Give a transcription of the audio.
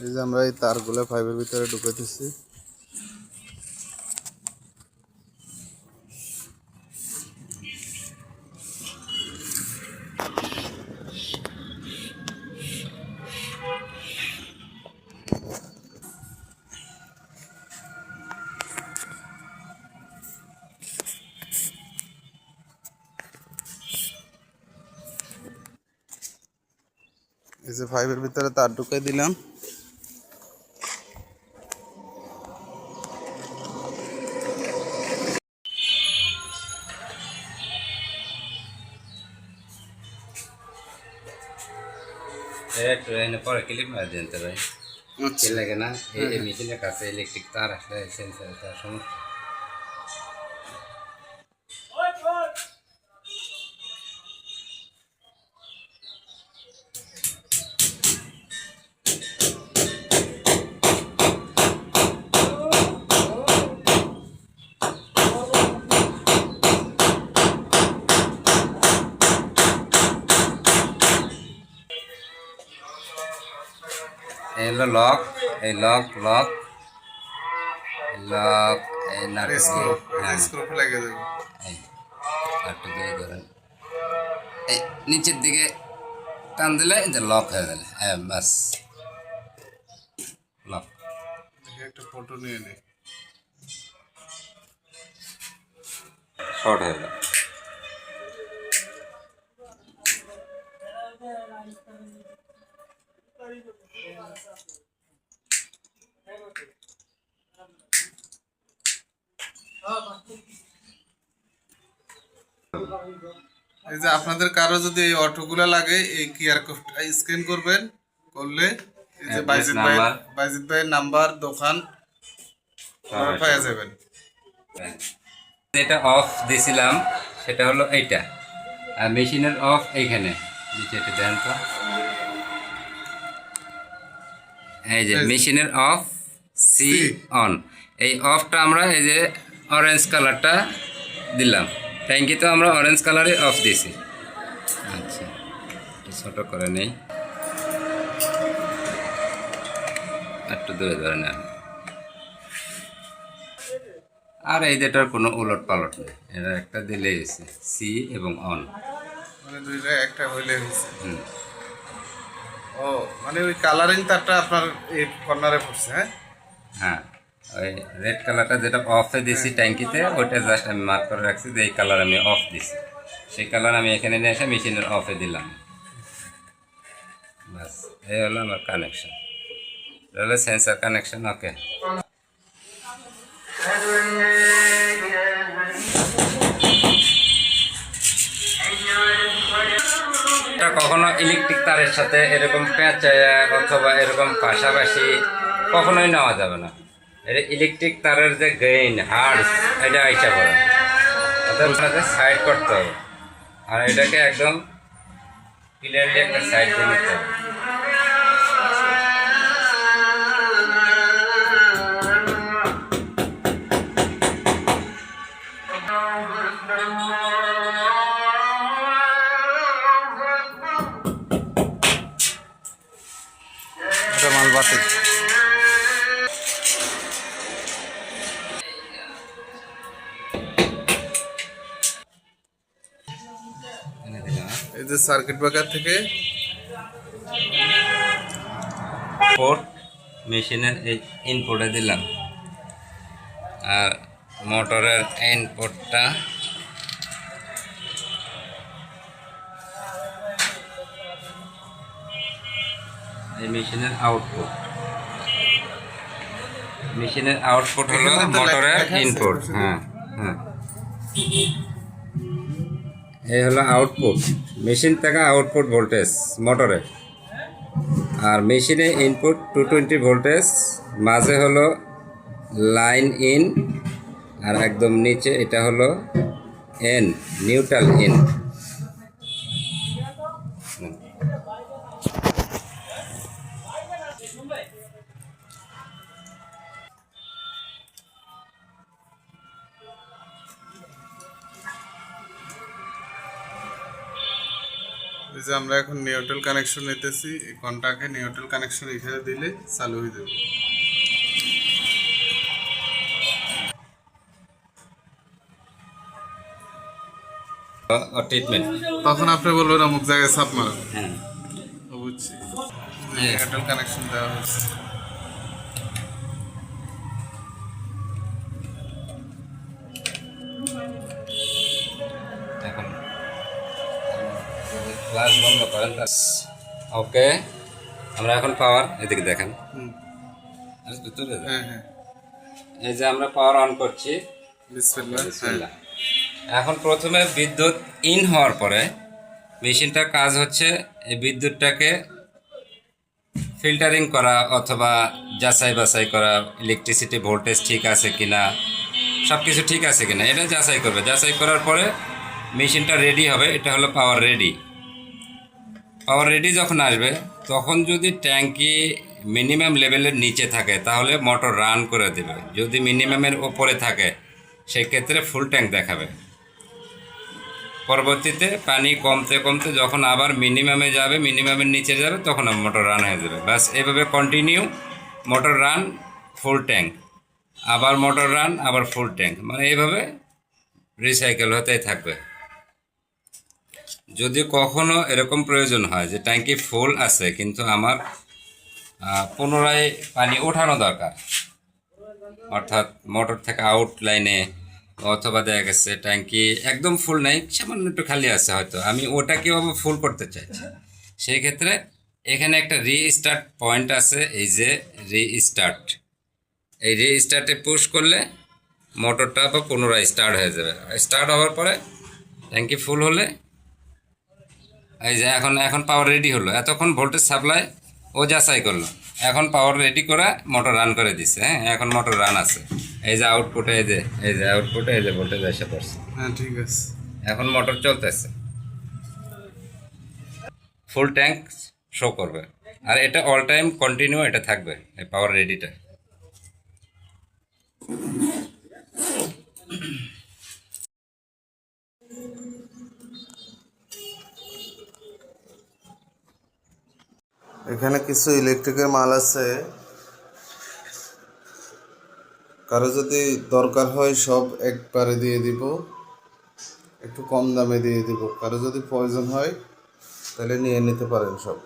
এই যে আমরা এই তারগুলো পাইপের ভিতরে ঢুকাইতেছি। এই যে পাইপের ভিতরে তার ঢুকাই দিলাম। ট্রেনে পরে ক্লিপ মার দেন তো ভাই, কি লাগে না? এই মেশিনের কাছে ইলেকট্রিক তার আসলে সেন্সার তার সমস্যা। এই হলো লক, এই লক লক লক, এই নাট স্ক্রু লাগিয়ে দেব। এই আটটা দিয়ে ধরেন, এই নিচের দিকে টান দিলে যে লক হয়ে গেলে, হ্যাঁ বাস লক। একটা ফটো নিয়ে নে। শর্ট হয়ে গেল। এই যে আপনাদের কারো যদি এই অটোগুলা লাগে, এই কিউআর কোড স্ক্যান করবেন, করলে এই যে বাইজিৎ ভাইয়ের নাম্বার, দোকান পাওয়া যাবেন। যেটা অফ দিছিলাম সেটা হলো এইটা, আর মেশিনের অফ এইখানে নিচে এটা দেন তো। এই যে মেশিনের অফ সি অন, এই অফটা আমরা এই যে অরেঞ্জ কালারটা দিলাম, ট্যাঙ্কি তো আমরা অরেঞ্জ কালারে অফ দিছি। আচ্ছা ছোটো করে নেই, একটু দূরে ধরে নেন। আর এই যেটার কোনো উলট পালট নেই, এটা একটা দিলে গেছে সি এবং অন, মানে দুইটা একটা হইলে হয়েছে। ও মানে ওই কালারিং তারটা আপনার এই কর্নারে পড়ছে। হ্যাঁ হ্যাঁ, ওই রেড কালারটা যেটা অফে দিছি ট্যাঙ্কিতে, ওইটা জাস্ট আমি মার্ক করে রাখছি যে এই কালার আমি অফ দিছি, সেই কালার আমি এখানে নিয়ে এসে মেশিনের অফে দিলাম। বাস এই হলো আমার কানেকশন, এটা হলো সেন্সার কানেকশন। ওকে, এটা কখনো ইলেকট্রিক তারের সাথে এরকম পেঁচায়া অথবা এরকম পাশাপাশি কখনোই নেওয়া যাবে না। এটা ইলেকট্রিক তারের যে গেইন হার্স, এটা আইসা পড়ে, ওদের সাইড করতে হবে, আর এটাকে একদম ক্লিয়ারলি একটা সাইড দিয়ে নিতে হবে। এটা মাল বাতিল। এই যে সার্কিট ব্রেকার থেকে পোর্ট মেশিনের এই ইনপুটে দিলাম, আর মোটরের ইনপুটটা এই মেশিনের আউটপুট। মেশিনের আউটপুট হলো মোটরের ইনপুট। হ্যাঁ হ্যাঁ, এই হলো আউটপুট, মেশিন থেকে আউটপুট ভোল্টেজ মোটরে, আর মেশিনে ইনপুট 220 ভোল্টেজ, মাঝে হলো লাইন ইন, আর একদম নিচে এটা হলো এন, নিউট্রাল ইন। এই যে আমরা এখন নিউট্রাল কানেকশন নিতেছি, এই কন্টাক্টে নিউট্রাল কানেকশন এখানে দিলে চালু হয়ে যাবে। ট্রিটমেন্ট তখন আপনি বলবেন অমুক জায়গায় চাপ মারা। হ্যাঁ বুঝছি, নিউট্রাল কানেকশন দেওয়া হয়েছে। এখন ক্লাস বন্ধ করেন। ওকে, আমরা এখন পাওয়ার এদিকে দেখেন। হুম, আরে ভিতরে যান। হ্যাঁ হ্যাঁ, এই যে আমরা পাওয়ার অন করছি। বিসমিল্লাহ। বিসমিল্লাহ। এখন প্রথমে বিদ্যুৎ ইন হওয়ার পরে মেশিনটার কাজ হচ্ছে এই বিদ্যুৎটাকে ফিল্টারিং করা অথবা যাচাই বাছাই করা, ইলেকট্রিসিটি ভোল্টেজ ঠিক আছে কিনা, সব কিছু ঠিক আছে কিনা এটা যাচাই করবে। যাচাই করার পরে মেশিনটা রেডি হবে। এটা হলো পাওয়ার রেডি। পাওয়ার রেডি যখন আসবে তখন যদি ট্যাঙ্কি মিনিমাম লেভেলের নিচে থাকে তাহলে মোটর রান করে দেবে। যদি মিনিমামের ওপরে থাকে সেক্ষেত্রে ফুল ট্যাঙ্ক দেখাবে। পরবর্তীতে পানি কমতে কমতে যখন আবার মিনিমামে যাবে, মিনিমামের নিচে যাবে, তখন মোটর রান হয়ে যাবে। ব্যাস এভাবে continue motor run, full tank, আবার মোটর রান, আবার ফুল ট্যাঙ্ক, মানে এইভাবে রিসাইকেল হতেই থাকবে। যদি কখনো এরকম প্রয়োজন হয় যে ট্যাঙ্কি ফুল আছে কিন্তু আমার পুনরায় পানি ওঠানো দরকার, অর্থাৎ মোটর থেকে আউট লাইনে, অথবা দেখা গেছে ট্যাঙ্কি একদম ফুল নাই, সামান্য একটু খালি আছে, হয়তো আমি ওটাকেও ফুল করতে চাইছি, সেই ক্ষেত্রে এখানে একটা রিস্টার্ট পয়েন্ট আছে। এই যে রিস্টার্ট, এই রিস্টার্টে পুশ করলে মোটরটা আবার পুনরায় স্টার্ট হয়ে যাবে। স্টার্ট হওয়ার পরে ট্যাঙ্কি ফুল হলে এই যে এখন পাওয়ার রেডি হলো। এতক্ষণ ভোল্টেজ সাপ্লাই ও যাচাই করলো, এখন পাওয়ার রেডি করা মোটর রান করে দিছে। হ্যাঁ, এখন মোটর রান আছে। এই যে আউটপুটে, এই যে আউটপুটে এই যে ভোল্টেজ এসে পড়ছে। হ্যাঁ ঠিক আছে, এখন মোটর চলতেছে, ফুল ট্যাঙ্ক শো করবে। আর এটা অল টাইম কন্টিনিউ এটা থাকবে, এই পাওয়ার রেডিটা। এখানে কিছু ইলেকট্রিকের মাল আছে, কারো যদি দরকার হয় সব একবারে দিয়ে দিব, একটু কম দামে দিয়ে দিব। কারো যদি প্রয়োজন হয় তাহলে নিয়ে নিতে পারেন সব।